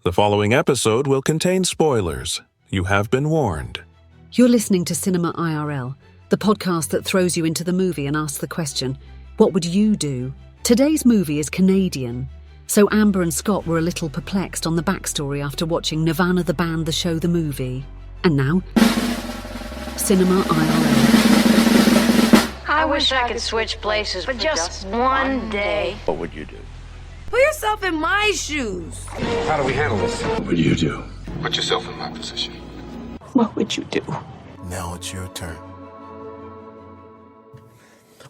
The following episode will contain spoilers. You have been warned. You're listening to Cinema IRL, the podcast that throws you into the movie and asks the question, what would you do? Today's movie is Canadian, so Amber and Scott were a little perplexed on the backstory after watching Nirvana the band, the show, the movie. And now, Cinema IRL. I wish I could switch places for just one day. What would you do? Put yourself in my shoes. How do we handle this? What would you do? Put yourself in my position. What would you do? Now it's your turn.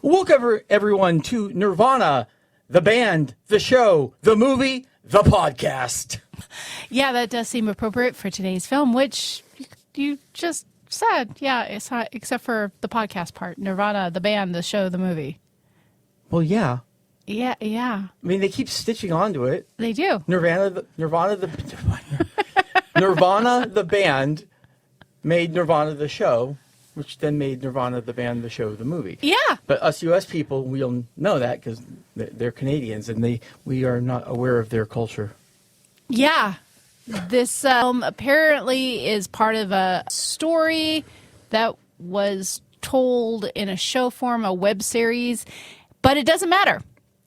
Welcome, everyone, to Nirvana, the band, the show, the movie, the podcast. Yeah, that does seem appropriate for today's film, which you just said. Yeah, it's not, except for the podcast part. Nirvana, the band, the show, the movie. Well, yeah. Yeah. I mean, they keep stitching onto it. They do. Nirvana, the band made Nirvana the show, which then made Nirvana the band, the show, the movie. Yeah. But us U.S. people, we'll know that because they're Canadians and we are not aware of their culture. Yeah. This film apparently is part of a story that was told in a show form, a web series, but it doesn't matter.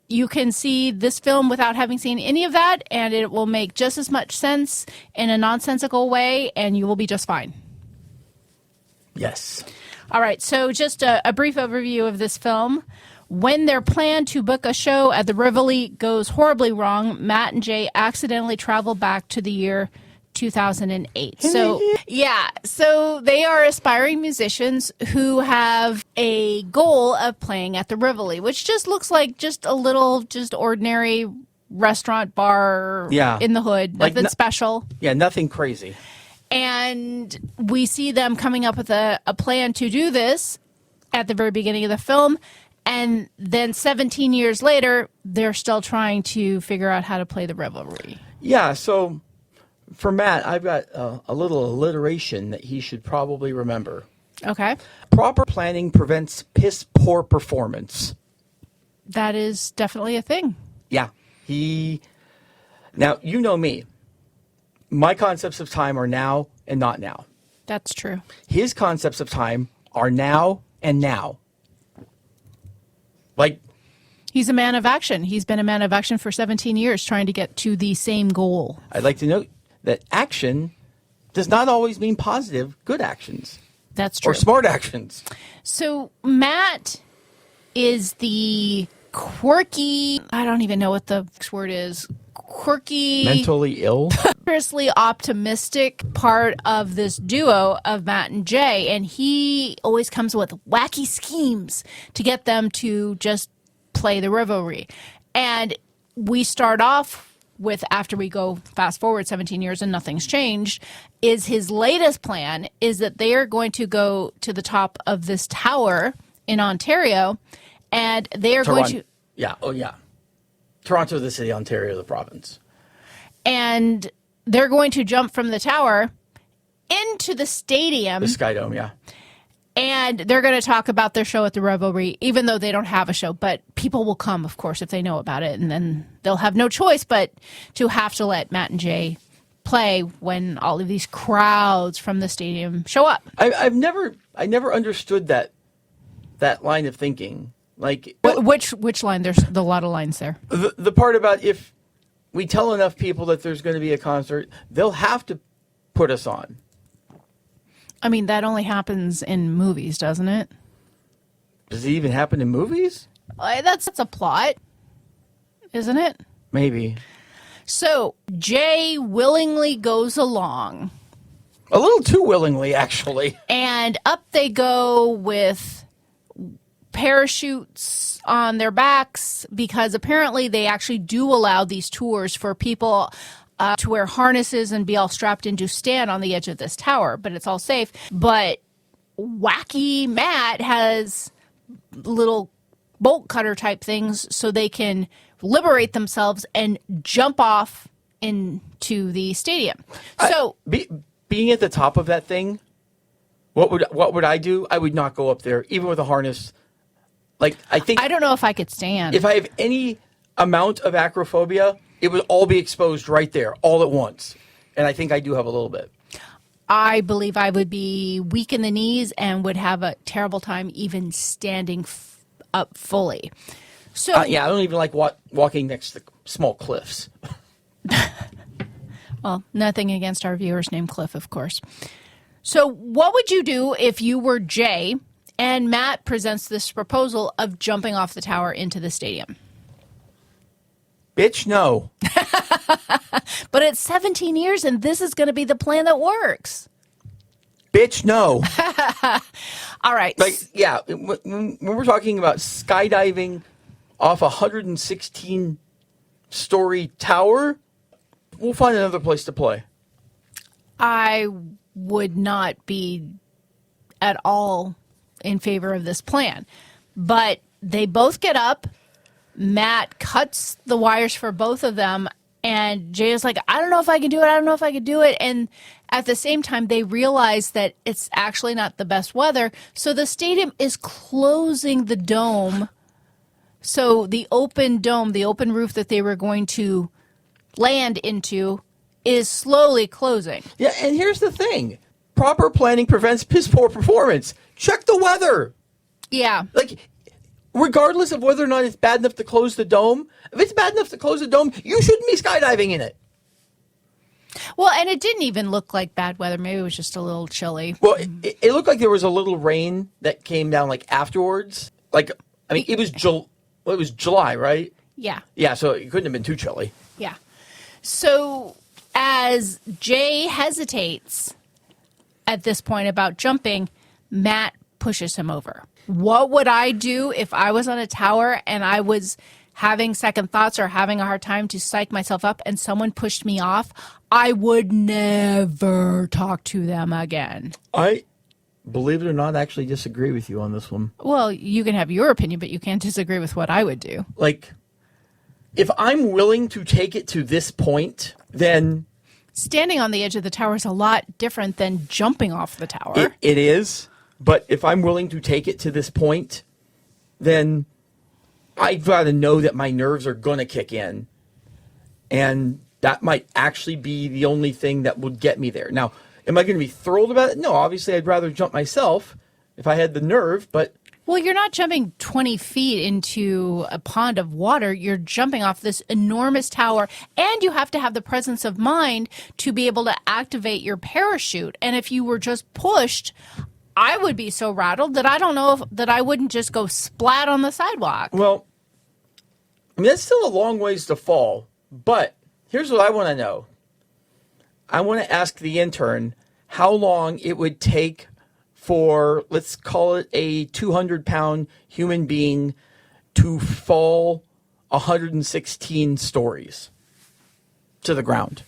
You can see this film without having seen any of that, and it will make just as much sense in a nonsensical way, and you will be just fine. Yes. All right, so just a brief overview of this film. When their plan to book a show at the Rivoli goes horribly wrong, Matt and Jay accidentally travel back to the year 2008. So they are aspiring musicians who have a goal of playing at the Rivoli, which just looks like just a little, just ordinary restaurant bar in the hood, nothing special. Yeah, nothing crazy. And we see them coming up with a plan to do this at the very beginning of the film. And then 17 years later, they're still trying to figure out how to play the Revelry. Yeah, so for Matt, I've got a little alliteration that he should probably remember. Okay. Proper planning prevents piss-poor performance. That is definitely a thing. Yeah. Now, you know me. My concepts of time are now and not now. That's true. His concepts of time are now and now. Like, he's a man of action. He's been a man of action for 17 years trying to get to the same goal. I'd like to note that action does not always mean positive, good actions. That's true. Or smart actions. So Matt is the quirky, I don't even know what the word is, quirky, mentally ill, seriously optimistic part of this duo of Matt and Jay. And he always comes with wacky schemes to get them to just play the Revelry. And we start off with, after we go fast forward 17 years and nothing's changed, is his latest plan is that they are going to go to the top of this tower in Ontario, and they are going to... Yeah, oh yeah. Toronto, the city, Ontario, the province. And they're going to jump from the tower into the stadium. The Skydome, yeah. And they're going to talk about their show at the Revelry, even though they don't have a show. But people will come, of course, if they know about it. And then they'll have no choice but to have to let Matt and Jay play when all of these crowds from the stadium show up. I never understood that line of thinking. Like, which line? There's a lot of lines there. The part about if we tell enough people that there's going to be a concert, they'll have to put us on. I mean, that only happens in movies, doesn't it? Does it even happen in movies? That's a plot, isn't it? Maybe. So Jay willingly goes along. A little too willingly, actually. And up they go with parachutes on their backs, because apparently they actually do allow these tours for people to wear harnesses and be all strapped in to stand on the edge of this tower, but it's all safe. But wacky Matt has little bolt cutter type things so they can liberate themselves and jump off into the stadium. So being at the top of that thing, what would I do? I would not go up there, even with a harness. Like, I don't know if I could stand. If I have any amount of acrophobia, it would all be exposed right there, all at once. And I think I do have a little bit. I believe I would be weak in the knees and would have a terrible time even standing up fully. So Yeah, I don't even like walking next to small cliffs. Well, nothing against our viewers named Cliff, of course. So what would you do if you were Jay and Matt presents this proposal of jumping off the tower into the stadium? Bitch, no. But it's 17 years and this is going to be the plan that works. Bitch, no. All right. Like, yeah, when we're talking about skydiving off a 116-story tower, we'll find another place to play. I would not be at all in favor of this plan. But they both get up. Matt cuts the wires for both of them. And Jay is like, I don't know if I can do it. I don't know if I can do it. And at the same time, they realize that it's actually not the best weather. So the stadium is closing the dome. So the open dome, the open roof that they were going to land into is slowly closing. Yeah, and here's the thing. Proper planning prevents piss poor performance. Check the weather. Yeah. Like, regardless of whether or not it's bad enough to close the dome, if it's bad enough to close the dome, you shouldn't be skydiving in it. Well, and it didn't even look like bad weather. Maybe it was just a little chilly. Well, it looked like there was a little rain that came down like afterwards. Like, I mean, it was July, right? Yeah. Yeah, so it couldn't have been too chilly. Yeah. So as Jay hesitates at this point about jumping, Matt pushes him over. What would I do if I was on a tower and I was having second thoughts or having a hard time to psych myself up and someone pushed me off? I would never talk to them again. I, believe it or not, actually disagree with you on this one. Well, you can have your opinion, but you can't disagree with what I would do. Like, if I'm willing to take it to this point, then Standing on the edge of the tower is a lot different than jumping off the tower. it is. But if I'm willing to take it to this point, then I'd rather know that my nerves are going to kick in. And that might actually be the only thing that would get me there. Now, am I going to be thrilled about it? No, obviously I'd rather jump myself if I had the nerve, but... Well, you're not jumping 20 feet into a pond of water. You're jumping off this enormous tower, and you have to have the presence of mind to be able to activate your parachute. And if you were just pushed, I would be so rattled that I don't know that I wouldn't just go splat on the sidewalk. Well, I mean, that's still a long ways to fall, but here's what I want to know. I want to ask the intern how long it would take for, let's call it a 200-pound human being to fall 116 stories to the ground.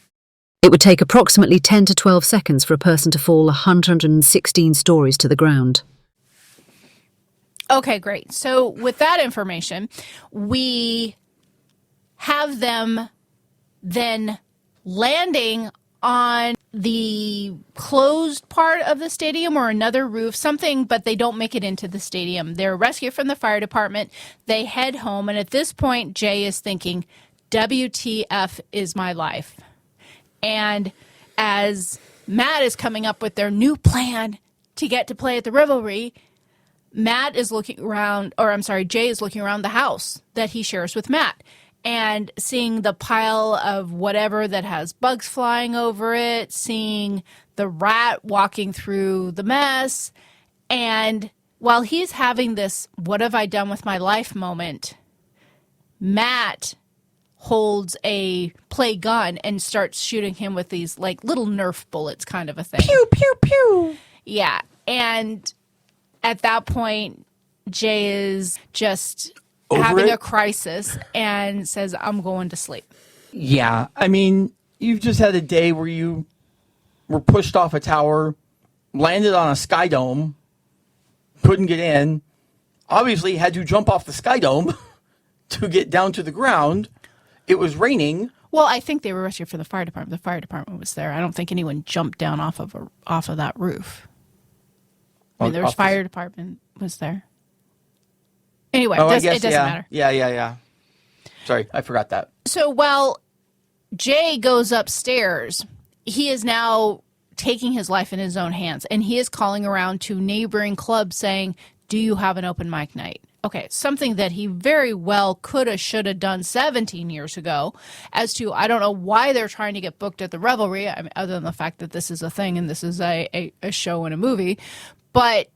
It would take approximately 10 to 12 seconds for a person to fall 116 stories to the ground. Okay, great. So with that information, we have them then landing on the closed part of the stadium or another roof, something, but they don't make it into the stadium. They're rescued from the fire department. They head home. And at this point, Jay is thinking, WTF is my life. And as Matt is coming up with their new plan to get to play at the Revelry, Jay is looking around the house that he shares with Matt and seeing the pile of whatever that has bugs flying over it, seeing the rat walking through the mess. And while he's having this, what have I done with my life moment, Matt holds a play gun and starts shooting him with these like little Nerf bullets kind of a thing. Pew, pew, pew. Yeah. And at that point, Jay is just having a crisis and says, I'm going to sleep. Yeah, I mean, you've just had a day where you were pushed off a tower, landed on a sky dome, couldn't get in, obviously had to jump off the sky dome to get down to the ground. It was raining. Well, I think they were rescued from the fire department. The fire department was there. I don't think anyone jumped down off of that roof. I mean, there was fire department was there. Anyway, it doesn't matter. Yeah. Sorry, I forgot that. So while Jay goes upstairs. He is now taking his life in his own hands, and he is calling around to neighboring clubs saying, do you have an open mic night? Okay, something that he very well coulda, shoulda done 17 years ago. As to, I don't know why they're trying to get booked at the Revelry, I mean, other than the fact that this is a thing and this is a show and a movie. But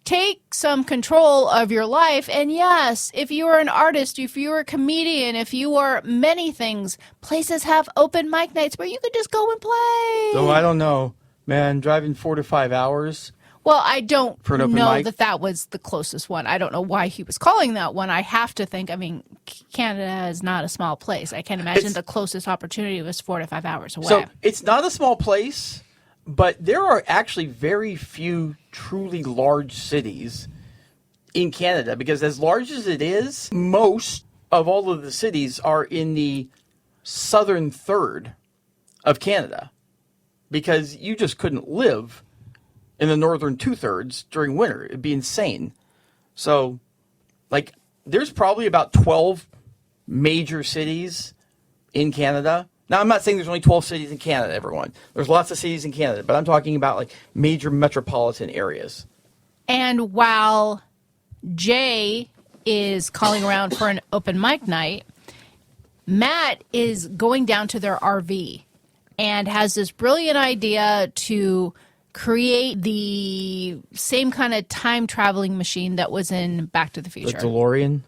take some control of your life. And yes, if you are an artist, if you are a comedian, if you are many things, places have open mic nights where you could just go and play. So I don't know, man, driving 4 to 5 hours. Well, I don't know mic? that was the closest one. I don't know why he was calling that one. I have to think, I mean, Canada is not a small place. I can't imagine the closest opportunity was 4 to 5 hours away. So it's not a small place, but there are actually very few truly large cities in Canada, because as large as it is, most of all of the cities are in the southern third of Canada, because you just couldn't live in the northern 2/3 during winter. It'd be insane. So, like, there's probably about 12 major cities in Canada. Now, I'm not saying there's only 12 cities in Canada, everyone. There's lots of cities in Canada, but I'm talking about, like, major metropolitan areas. And while Jay is calling around for an open mic night, Matt is going down to their RV and has this brilliant idea to create the same kind of time traveling machine that was in Back to the Future. The DeLorean.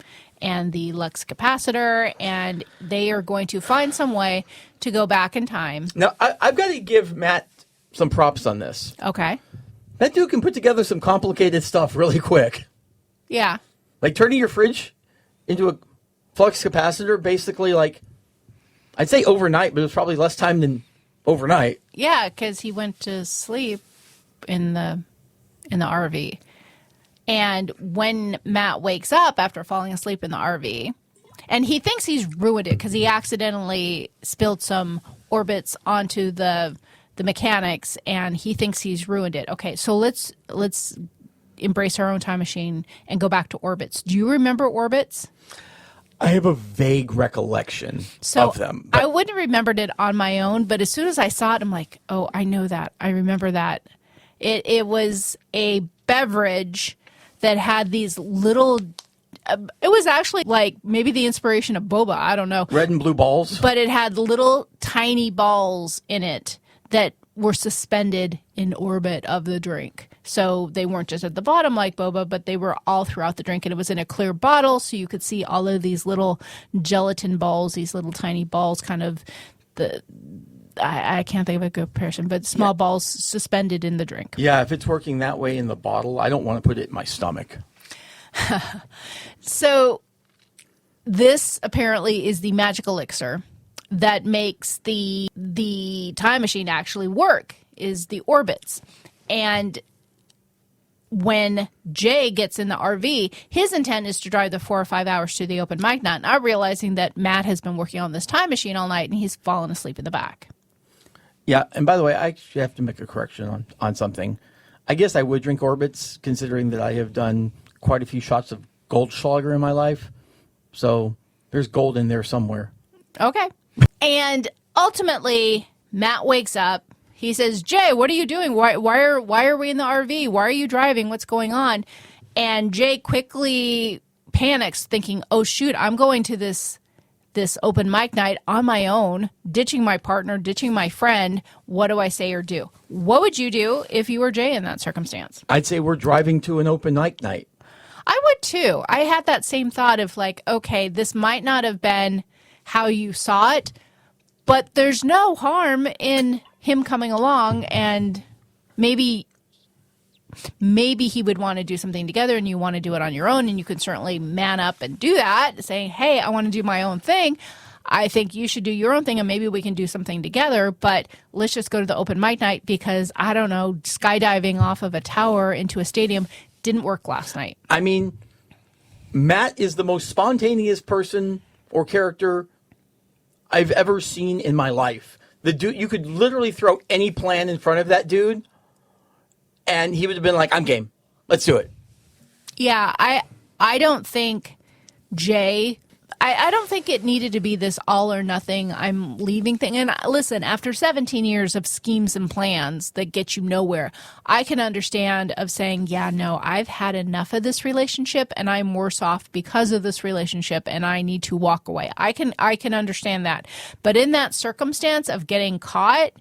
And the Lux capacitor, and they are going to find some way to go back in time. Now, I've got to give Matt some props on this. Okay. That dude can put together some complicated stuff really quick. Yeah. Like turning your fridge into a flux capacitor, basically, like, I'd say overnight, but it was probably less time than overnight. Yeah, because he went to sleep in the RV. And when Matt wakes up after falling asleep in the RV, and he thinks he's ruined it because he accidentally spilled some Orbitz onto the mechanics, and he thinks he's ruined it. Okay, so let's embrace our own time machine and go back to Orbitz. Do you remember Orbitz? I have a vague recollection of them. I wouldn't have remembered it on my own, but as soon as I saw it, I'm like, oh, I know that. I remember that. It was a beverage that had these little, it was actually like maybe the inspiration of boba, I don't know. Red and blue balls? But it had little tiny balls in it that were suspended in orbit of the drink. So they weren't just at the bottom like boba, but they were all throughout the drink. And it was in a clear bottle, so you could see all of these little gelatin balls, these little tiny balls, kind of I can't think of a good comparison, but small balls suspended in the drink. Yeah, if it's working that way in the bottle, I don't want to put it in my stomach. So this apparently is the magic elixir that makes the time machine actually work, is the Orbitz. And when Jay gets in the RV, his intent is to drive the 4 or 5 hours to the open mic night, not realizing that Matt has been working on this time machine all night and he's fallen asleep in the back. Yeah, and by the way, I actually have to make a correction on something. I guess I would drink Orbitz, considering that I have done quite a few shots of Goldschlager in my life. So there's gold in there somewhere. Okay. And ultimately, Matt wakes up. He says, Jay, what are you doing? Why are we in the RV? Why are you driving? What's going on? And Jay quickly panics, thinking, oh, shoot, I'm going to this open mic night on my own, ditching my partner, ditching my friend. What do I say or do? What would you do if you were Jay in that circumstance? I'd say we're driving to an open mic night. I would too. I had that same thought of like, okay, this might not have been how you saw it, but there's no harm in him coming along, and maybe he would want to do something together and you want to do it on your own, and you can certainly man up and do that, saying, hey, I want to do my own thing. I think you should do your own thing and maybe we can do something together, but let's just go to the open mic night because, I don't know, skydiving off of a tower into a stadium didn't work last night. I mean, Matt is the most spontaneous person or character I've ever seen in my life. The dude, you could literally throw any plan in front of that dude and he would have been like, I'm game. Let's do it. Yeah, I don't think Jay, I don't think it needed to be this all or nothing, I'm leaving thing. And listen, after 17 years of schemes and plans that get you nowhere, I can understand of saying, yeah, no, I've had enough of this relationship and I'm worse off because of this relationship and I need to walk away. I can understand that. But in that circumstance of getting caught,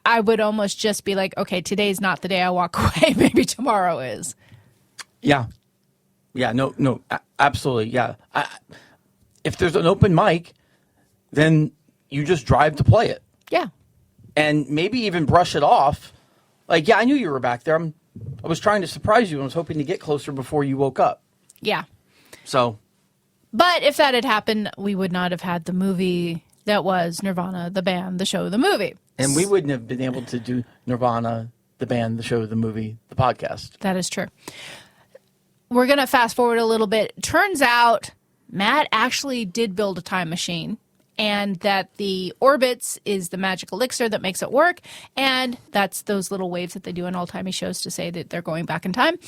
I would almost just be like, okay, today's not the day I walk away. Maybe tomorrow is. Yeah. Yeah, no, absolutely. Yeah. If there's an open mic, then you just drive to play it. Yeah. And maybe even brush it off. Like, yeah, I knew you were back there. I was trying to surprise you and was hoping to get closer before you woke up. Yeah. So. But if that had happened, we would not have had the movie that was Nirvana, the band, the show, the movie. And we wouldn't have been able to do Nirvana, the band, the show, the movie, the podcast. That is true. We're going to fast forward a little bit. Turns out Matt actually did build a time machine, and that the Orbitz is the magic elixir that makes it work, and that's those little waves that they do in old-timey shows to say that they're going back in time.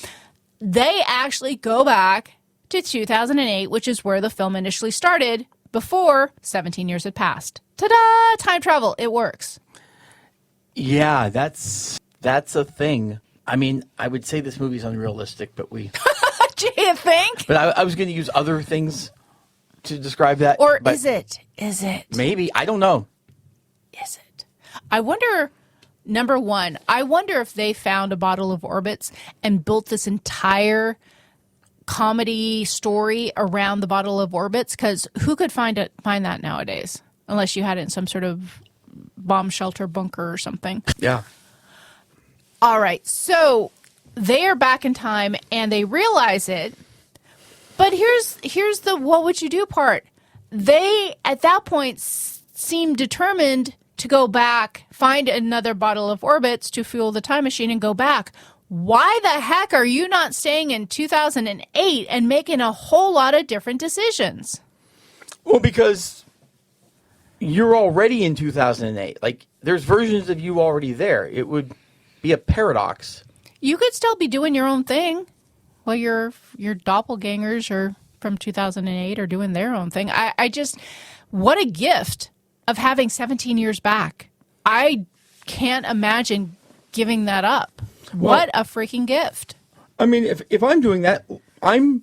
They actually go back to 2008, which is where the film initially started, before 17 years had passed. Ta-da! Time travel. It works. Yeah, that's a thing. I mean, I would say this movie's unrealistic, but we... Do you think? But I was going to use other things to describe that. Or is it? Is it? Maybe. I don't know. Is it? I wonder, number one, I wonder if they found a bottle of Orbitz and built this entire comedy story around the bottle of Orbitz, because who could find that nowadays? Unless you had it in some sort of bomb shelter bunker or something. Yeah. All right. So they are back in time and they realize it. But here's the what would you do part. They, at that point, seem determined to go back, find another bottle of Orbitz to fuel the time machine and go back. Why the heck are you not staying in 2008 and making a whole lot of different decisions? Well, because you're already in 2008. Like, there's versions of you already there. It would be a paradox. You could still be doing your own thing while your doppelgangers are from 2008 are doing their own thing. I just, what a gift of having 17 years back. I can't imagine giving that up. Well, what a freaking gift. I mean, if I'm doing that, I'm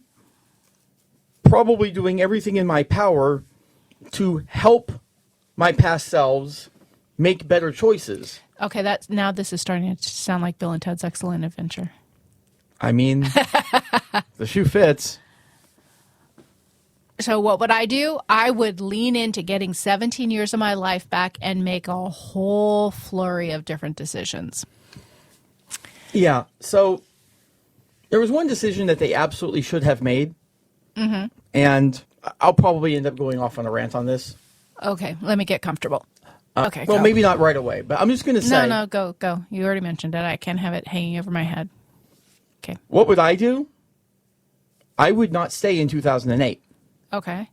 probably doing everything in my power to help my past selves make better choices. Okay, now this is starting to sound like Bill and Ted's Excellent Adventure. I mean, the shoe fits. So what would I do? I would lean into getting 17 years of my life back and make a whole flurry of different decisions. Yeah, so there was one decision that they absolutely should have made. Mm-hmm. And I'll probably end up going off on a rant on this. Okay, let me get comfortable. Okay. Well, go. maybe not right away, but I'm just going to say. No, go. You already mentioned it. I can't have it hanging over my head. Okay. What would I do? I would not stay in 2008. Okay.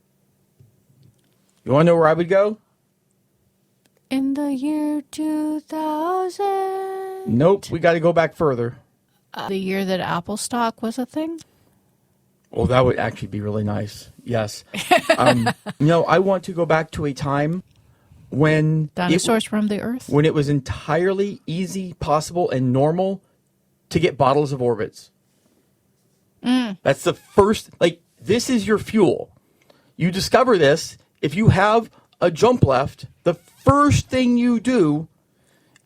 You want to know where I would go? In the year 2000. Nope, we got to go back further. The year that Apple stock was a thing? Well, that would actually be really nice. Yes. No, I want to go back to a time when dinosaurs roamed the earth. When it was entirely easy, possible, and normal to get bottles of Orbitz. That's the first, this is your fuel. You discover this, if you have a jump left, the first thing you do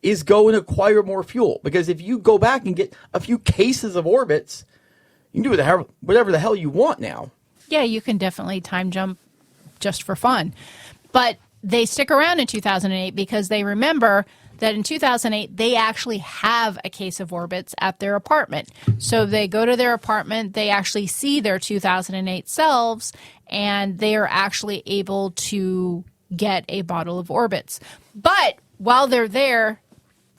is go and acquire more fuel. Because if you go back and get a few cases of Orbitz, you can do whatever the hell you want now. Yeah, you can definitely time jump just for fun. But they stick around in 2008 because they remember that in 2008, they actually have a case of Orbitz at their apartment. So they go to their apartment, they actually see their 2008 selves, and they are actually able to get a bottle of Orbitz. But while they're there,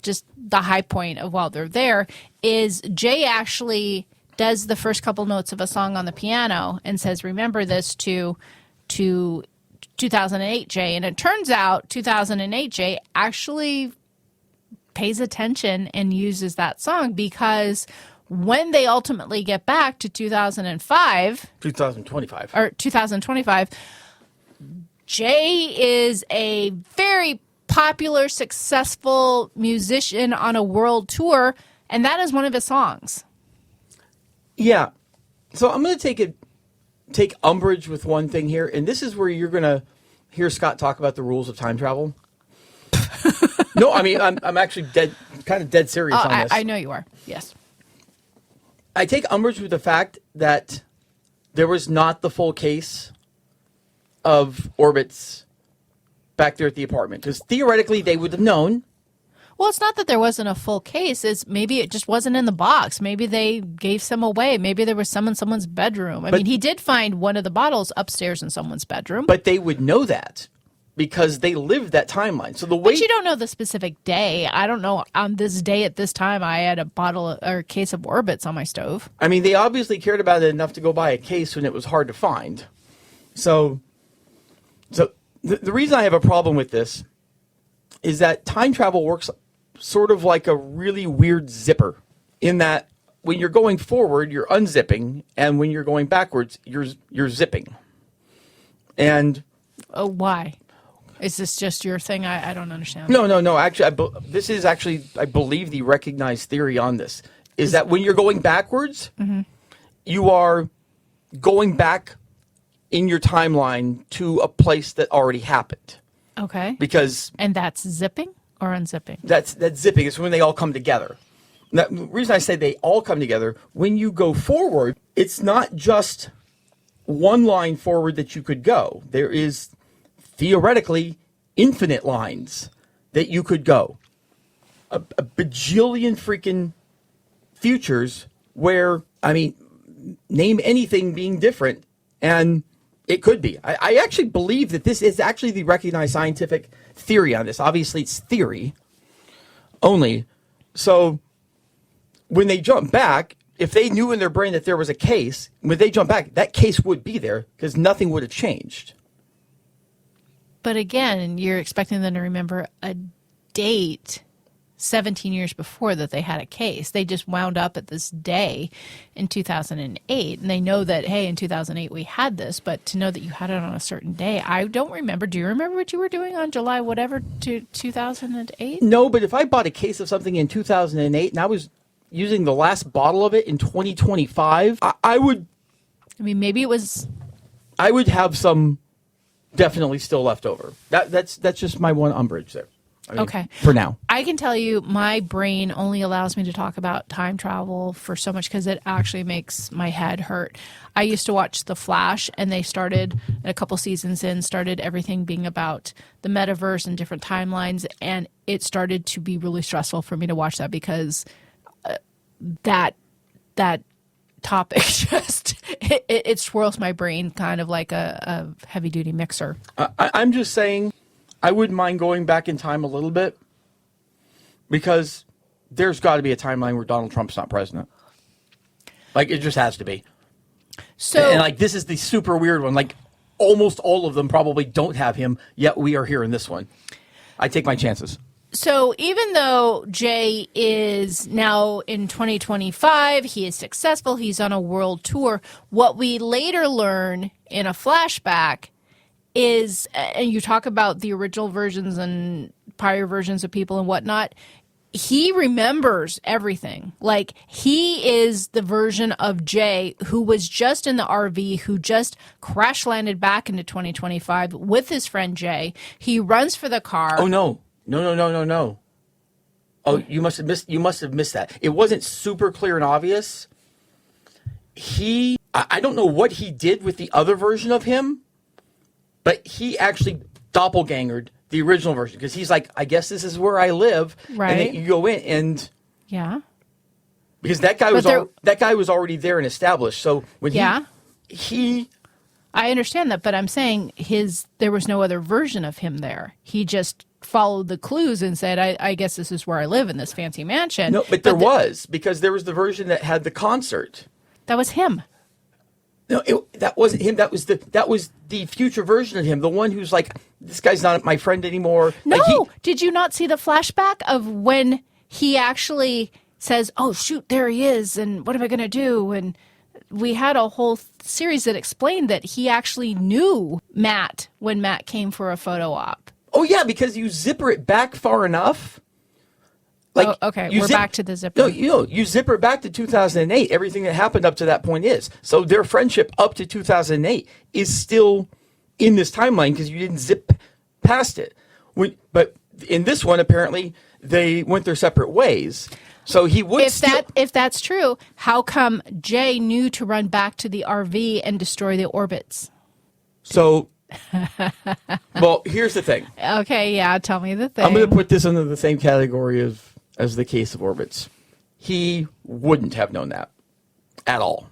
just the high point of while they're there is Jay actually does the first couple notes of a song on the piano and says, remember this to 2008 Jay. And it turns out 2008 Jay actually pays attention and uses that song because when they ultimately get back to 2025. or 2025, Jay is a very popular, successful musician on a world tour, and that is one of his songs. Yeah. So I'm going to take umbrage with one thing here, and this is where you're going to hear Scott talk about the rules of time travel. No, I mean, I'm actually kind of dead serious on this. I know you are. Yes. I take umbrage with the fact that there was not the full case of Orbitz back there at the apartment, because theoretically they would have known. Well, it's not that there wasn't a full case. It's maybe it just wasn't in the box. Maybe they gave some away. Maybe there was some in someone's bedroom. I mean, he did find one of the bottles upstairs in someone's bedroom. But they would know that because they lived that timeline. So the way But you don't know the specific day. I don't know on this day at this time I had a bottle or a case of Orbitz on my stove. I mean, they obviously cared about it enough to go buy a case when it was hard to find. So the reason I have a problem with this is that time travel works sort of like a really weird zipper, in that when you're going forward, you're unzipping, and when you're going backwards, you're zipping. And Why? Is this just your thing? I don't understand. no. Actually, this is actually, I believe, the recognized theory on this is that when you're going backwards, you are going back in your timeline to a place that already happened. Okay. Because And that's zipping or unzipping? that's zipping. It's when they all come together. Now, the reason I say they all come together, when you go forward, it's not just one line forward that you could go. There is theoretically infinite lines that you could go. A bajillion freaking futures where, I mean, name anything being different, and it could be. I actually believe that this is actually the recognized scientific theory on this. Obviously, it's theory only. So when they jump back, if they knew in their brain that there was a case, when they jump back, that case would be there because nothing would have changed. But again, you're expecting them to remember a date 17 years before that they had a case. They just wound up at this day in 2008. And they know that, hey, in 2008 we had this, but to know that you had it on a certain day, I don't remember. Do you remember what you were doing on July whatever to 2008? No, but if I bought a case of something in 2008 and I was using the last bottle of it in 2025, I would... I mean, maybe it was... I would have some definitely still left over. That's just my one umbrage there. I mean, okay. For now. I can tell you my brain only allows me to talk about time travel for so much because it actually makes my head hurt. I used to watch The Flash, and they started, a couple seasons in, started everything being about the metaverse and different timelines, and it started to be really stressful for me to watch that because that topic just, it swirls my brain kind of like a heavy-duty mixer. I'm just saying... I wouldn't mind going back in time a little bit because there's got to be a timeline where Donald Trump's not president. Like, it just has to be. So, and like, this is the super weird one. Like, almost all of them probably don't have him, yet we are here in this one. I take my chances. So even though Jay is now in 2025, he is successful, he's on a world tour, what we later learn in a flashback is, and you talk about the original versions and prior versions of people and whatnot, he remembers everything. Like, he is the version of Jay who was just in the RV, who just crash landed back into 2025 with his friend Jay. He runs for the car. Oh, no. No. Oh, you must have missed that. It wasn't super clear and obvious. I don't know what he did with the other version of him, but he actually doppelgangered the original version because he's like, I guess this is where I live. Right. And then you go in and... Yeah. Because that guy was already there and established. So when he... I understand that, but I'm saying there was no other version of him there. He just followed the clues and said, I guess this is where I live in this fancy mansion. No, but there was, because there was the version that had the concert. That was him. No, that wasn't him. That was the future version of him. The one who's like, this guy's not my friend anymore. No, like did you not see the flashback of when he actually says, oh, shoot, there he is, and what am I going to do? And we had a whole series that explained that he actually knew Matt when Matt came for a photo op. Oh, yeah, because you zipper it back far enough. Like, oh, okay, we're back to the zipper. No, you zipper it back to 2008. Everything that happened up to that point is. So their friendship up to 2008 is still in this timeline because you didn't zip past it. But in this one, apparently, they went their separate ways. So he would if that's true, how come Jay knew to run back to the RV and destroy the Orbitz? So, well, here's the thing. Okay, yeah, tell me the thing. I'm going to put this under the same category as the case of Orbitz. He wouldn't have known that at all.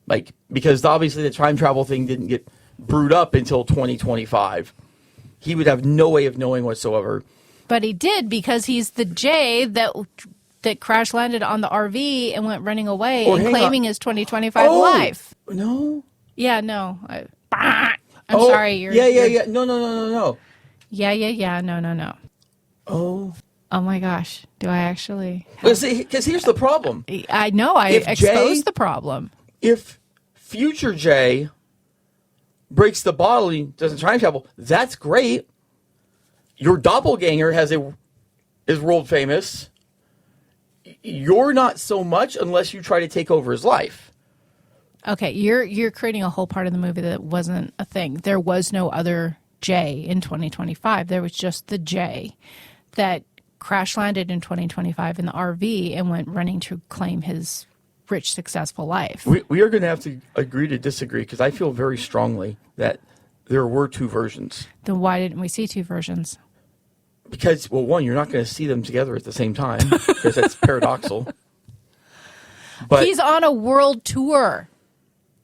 Like, because obviously the time travel thing didn't get brewed up until 2025. He would have no way of knowing whatsoever. But he did, because he's the Jay that crash landed on the RV and went running away and claiming his 2025 life. No. Yeah, no. I'm sorry. Yeah. No. Yeah. No. Oh my gosh. Do I actually? Because here's the problem. I know. I exposed the problem. If future Jay breaks the bottle and doesn't time travel, that's great. Your doppelganger is world famous. You're not so much unless you try to take over his life. Okay, you're creating a whole part of the movie that wasn't a thing. There was no other Jay in 2025. There was just the Jay that crash landed in 2025 in the RV and went running to claim his rich, successful life. We are going to have to agree to disagree, because I feel very strongly that there were two versions. Then why didn't we see two versions? Because, well, one, you're not going to see them together at the same time, because that's paradoxical. But he's on a world tour.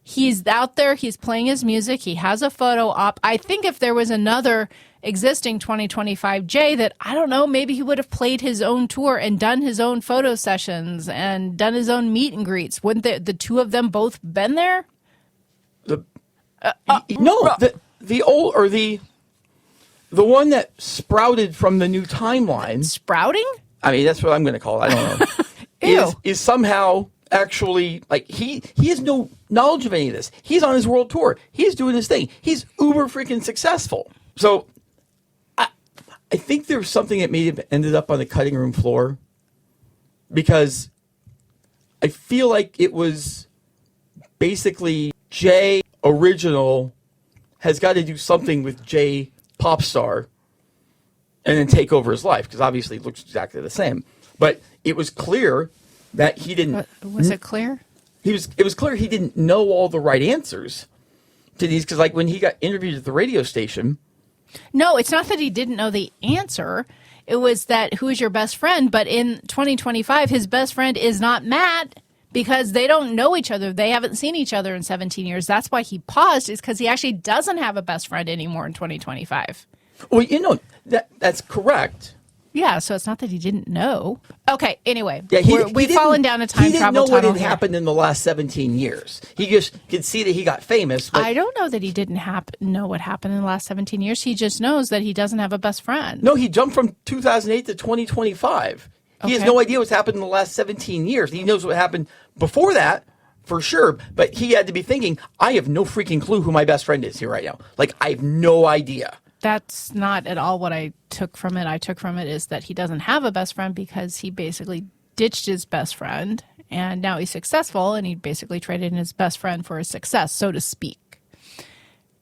He's out there. He's playing his music. He has a photo op. I think if there was another existing 2025 Jay that, I don't know, maybe he would have played his own tour and done his own photo sessions and done his own meet and greets. Wouldn't the two of them both been there? The old, or the one that sprouted from the new timeline. Sprouting? I mean, that's what I'm going to call it. I don't know. is somehow actually, like, he has no knowledge of any of this. He's on his world tour. He's doing his thing. He's uber freaking successful. So I think there's something that may have ended up on the cutting room floor, because I feel like it was basically Jay original has got to do something with Jay pop star and then take over his life, because obviously it looks exactly the same. But it was clear that he didn't. Was it clear? It was clear he didn't know all the right answers to these, because like when he got interviewed at the radio station. No, it's not that he didn't know the answer. It was that, who is your best friend? But in 2025, his best friend is not Matt, because they don't know each other. They haven't seen each other in 17 years. That's why he paused, is because he actually doesn't have a best friend anymore in 2025. Well, that's correct. Yeah, so it's not that he didn't know. Okay, anyway, yeah, we've fallen down a time travel tunnel. He didn't know what had happened in the last 17 years. He just could see that he got famous. But I don't know that he didn't know what happened in the last 17 years. He just knows that he doesn't have a best friend. No, he jumped from 2008 to 2025. He has no idea what's happened in the last 17 years. He knows what happened before that, for sure. But he had to be thinking, I have no freaking clue who my best friend is here right now. Like, I have no idea. That's not at all what I took from it. I took from it is that he doesn't have a best friend because he basically ditched his best friend, and now he's successful, and he basically traded in his best friend for his success, so to speak.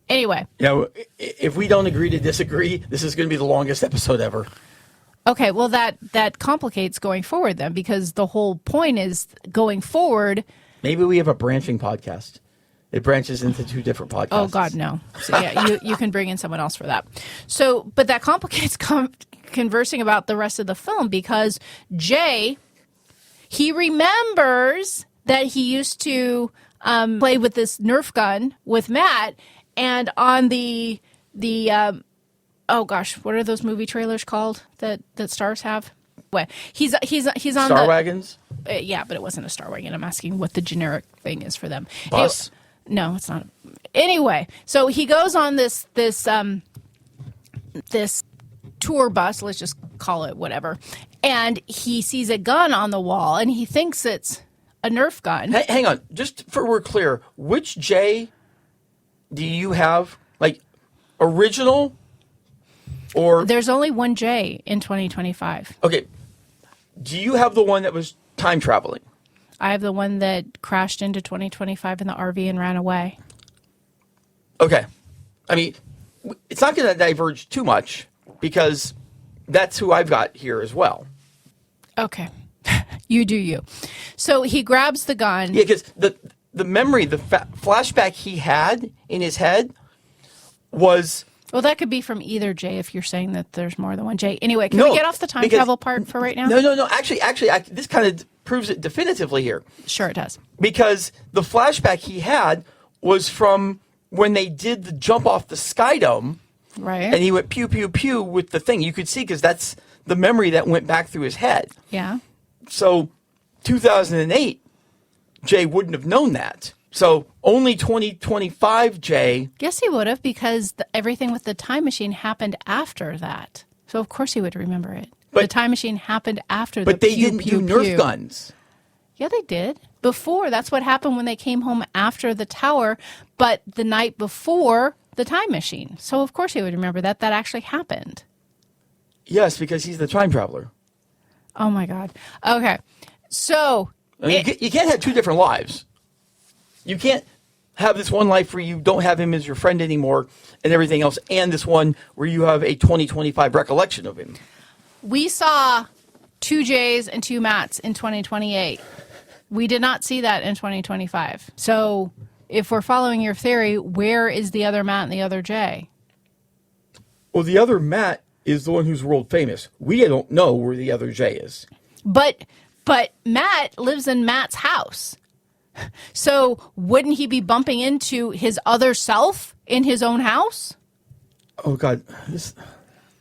Anyway. Yeah, if we don't agree to disagree, this is going to be the longest episode ever. Okay, well, that complicates going forward then, because the whole point is going forward. Maybe we have a branching podcast. It branches into two different podcasts. Oh, God, no. So, yeah, you can bring in someone else for that. So, but that complicates conversing about the rest of the film, because Jay, he remembers that he used to play with this Nerf gun with Matt, and on the oh gosh, what are those movie trailers called that stars have? What he's on Star Wagons? Yeah, but it wasn't a Star Wagon. I'm asking what the generic thing is for them. Bus? No, it's not. Anyway, so he goes on this tour bus, let's just call it whatever, and he sees a gun on the wall, and he thinks it's a Nerf gun. Hang on. Just for we're clear, which J do you have? Like, original or... There's only one J in 2025. Okay. Do you have the one that was time traveling? I have the one that crashed into 2025 in the RV and ran away. Okay. I mean, it's not going to diverge too much because that's who I've got here as well. Okay. You do you. So he grabs the gun. Yeah, because the memory, the flashback he had in his head was... Well, that could be from either J if you're saying that there's more than one J. Anyway, can we get off the time travel part for right now? No. Actually, this kind of proves it definitively here. Sure it does. Because the flashback he had was from when they did the jump off the sky dome. Right. And he went pew, pew, pew with the thing. You could see because that's the memory that went back through his head. Yeah. So 2008, Jay wouldn't have known that. So only 2025 Jay. Yes, he would have because everything with the time machine happened after that. So of course he would remember it. The time machine happened after but the they pew, didn't pew, do Nerf pew. guns. Yeah, they did. Before, that's what happened when they came home after the tower, but the night before the time machine. So of course he would remember that. That actually happened. Yes, because he's the time traveler. Oh my God. Okay. So I mean, you can't have two different lives. You can't have this one life where you don't have him as your friend anymore and everything else, and this one where you have a 2025 recollection of him. we saw 2 J's and 2 Matts in 2028. We did not see that in 2025. So if we're following your theory, where is the other Matt and the other J? Well, the other Matt is the one who's world famous. We don't know where the other J is. But Matt lives in Matt's house. So wouldn't he be bumping into his other self in his own house? Oh, God.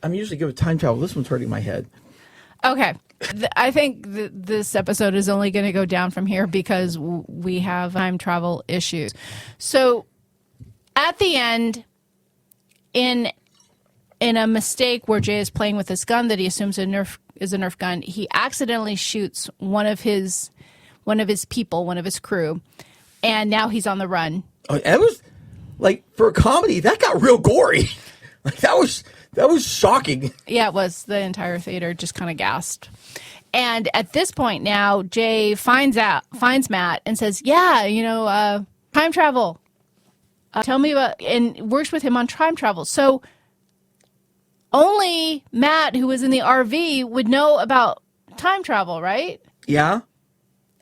I'm usually good with time travel. This one's hurting my head. Okay. I think this episode is only going to go down from here because we have time travel issues. So at the end, in a mistake where Jay is playing with this gun that he assumes is a Nerf gun, he accidentally shoots one of his people, one of his crew, and now he's on the run. Oh, that was like, for a comedy, that got real gory. Like that was shocking. Yeah, it was. The entire theater just kind of gasped. And at this point now, Jay finds Matt and says, "Yeah, time travel. Tell me about," and works with him on time travel. So only Matt, who was in the RV, would know about time travel, right? Yeah.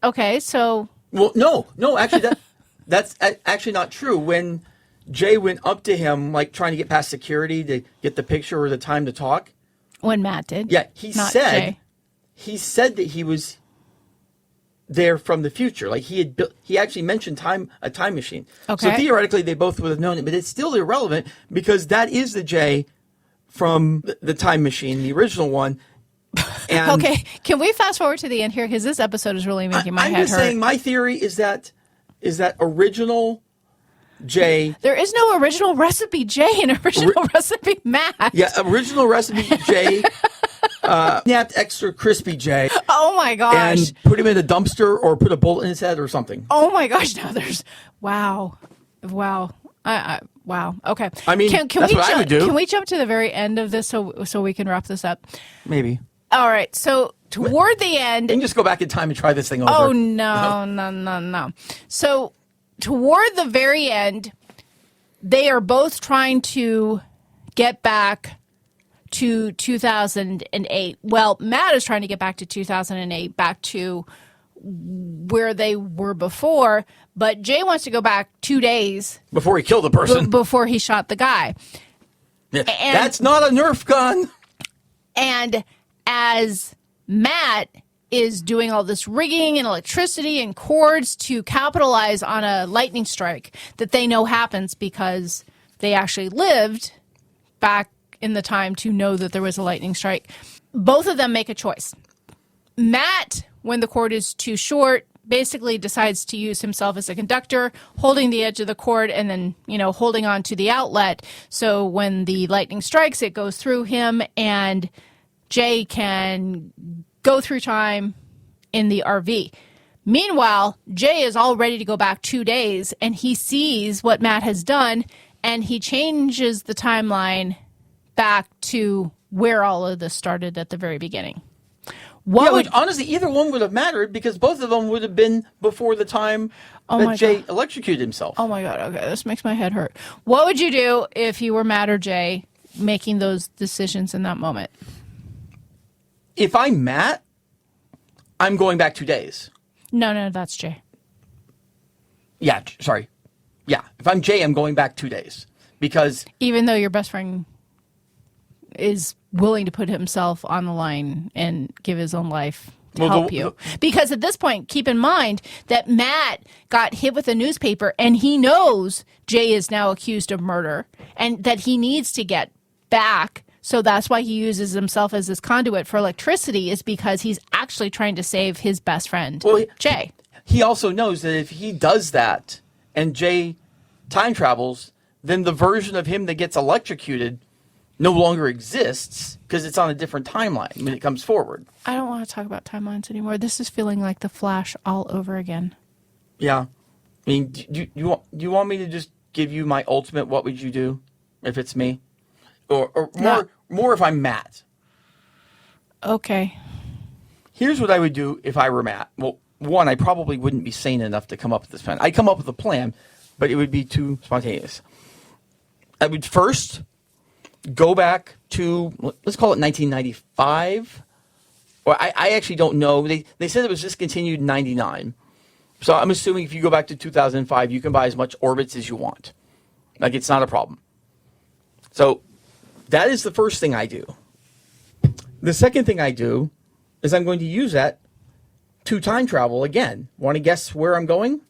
Okay, so... Well, no, actually, that's actually not true. When Jay went up to him, like, trying to get past security to get the picture or the time to talk. When Matt did. Yeah, he said that he was there from the future. Like, he actually mentioned a time machine. Okay. So theoretically, they both would have known it, but it's still irrelevant because that is the Jay from the time machine, the original one. And okay, can we fast forward to the end here? Because this episode is really making my head hurt. I'm just saying, my theory is that original Jay. There is no original recipe Jay and original recipe Matt. Yeah, original recipe Jay. Snapped extra crispy Jay. Oh my gosh. And put him in a dumpster or put a bullet in his head or something. Oh my gosh, now there's... Wow. Wow. Okay. I mean, that's what I would do. Can we jump to the very end of this so we can wrap this up? Maybe. All right. So toward the end... You can just go back in time and try this thing over. Oh, no. So toward the very end, they are both trying to get back to 2008. Well, Matt is trying to get back to 2008, back to where they were before, but Jay wants to go back 2 days before he killed the person, before he shot the guy. Yeah, that's not a Nerf gun. And as Matt is doing all this rigging and electricity and cords to capitalize on a lightning strike that they know happens because they actually lived back in the time to know that there was a lightning strike, both of them make a choice. Matt, when the cord is too short, basically decides to use himself as a conductor, holding the edge of the cord and then, holding on to the outlet. So when the lightning strikes, it goes through him and Jay can go through time in the RV. Meanwhile, Jay is all ready to go back 2 days and he sees what Matt has done and he changes the timeline back to where all of this started at the very beginning. Honestly, either one would have mattered because both of them would have been before the time that Jay electrocuted himself. Oh my God. Okay. This makes my head hurt. What would you do if you were Matt or Jay making those decisions in that moment? If I'm Matt, I'm going back 2 days. No, that's Jay. Yeah, sorry. Yeah, if I'm Jay, I'm going back 2 days because even though your best friend is willing to put himself on the line and give his own life to help you. Because at this point, keep in mind that Matt got hit with a newspaper and he knows Jay is now accused of murder and that he needs to get back. So that's why he uses himself as this conduit for electricity, is because he's actually trying to save his best friend, Jay. He also knows that if he does that and Jay time travels, then the version of him that gets electrocuted no longer exists because it's on a different timeline when it comes forward. I don't want to talk about timelines anymore. This is feeling like The Flash all over again. Yeah. I mean, do you want me to just give you my ultimate what would you do if it's me? Or more if I'm Matt. Okay. Here's what I would do if I were Matt. Well, one, I probably wouldn't be sane enough to come up with this plan. I'd come up with a plan, but it would be too spontaneous. I would first go back to, let's call it 1995. Or I actually don't know. They said it was discontinued in 99. So I'm assuming if you go back to 2005, you can buy as much Orbitz as you want. Like, it's not a problem. So that is the first thing I do. The second thing I do is I'm going to use that to time travel again. Want to guess where I'm going?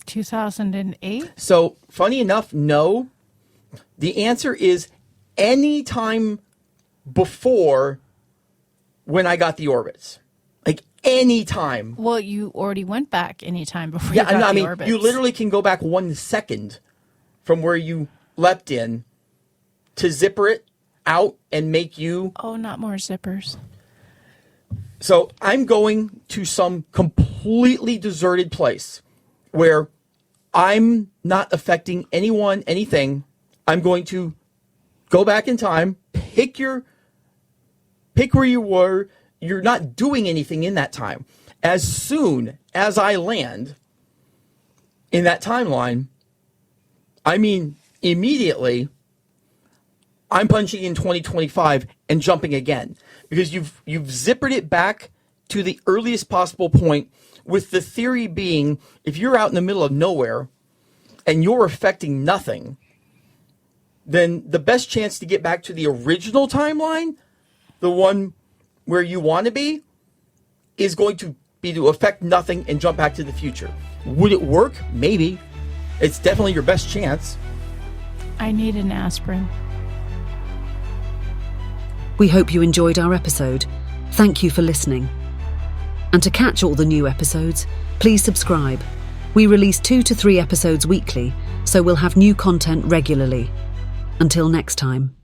2008? So, funny enough, no. The answer is any time before when I got the Orbitz. Like, any time. Well, you already went back any time before you got the Orbitz. You literally can go back 1 second from where you leapt in to zipper it out and make you... Oh, not more zippers. So I'm going to some completely deserted place where I'm not affecting anyone, anything. I'm going to go back in time, pick where you were. You're not doing anything in that time. As soon as I land in that timeline, I mean immediately, I'm punching in 2025 and jumping again. Because you've zippered it back to the earliest possible point, with the theory being if you're out in the middle of nowhere and you're affecting nothing, then the best chance to get back to the original timeline, the one where you want to be, is going to be to affect nothing and jump back to the future. Would it work? Maybe. It's definitely your best chance. I need an aspirin. We hope you enjoyed our episode. Thank you for listening. And to catch all the new episodes, please subscribe. We release 2 to 3 episodes weekly, so we'll have new content regularly. Until next time.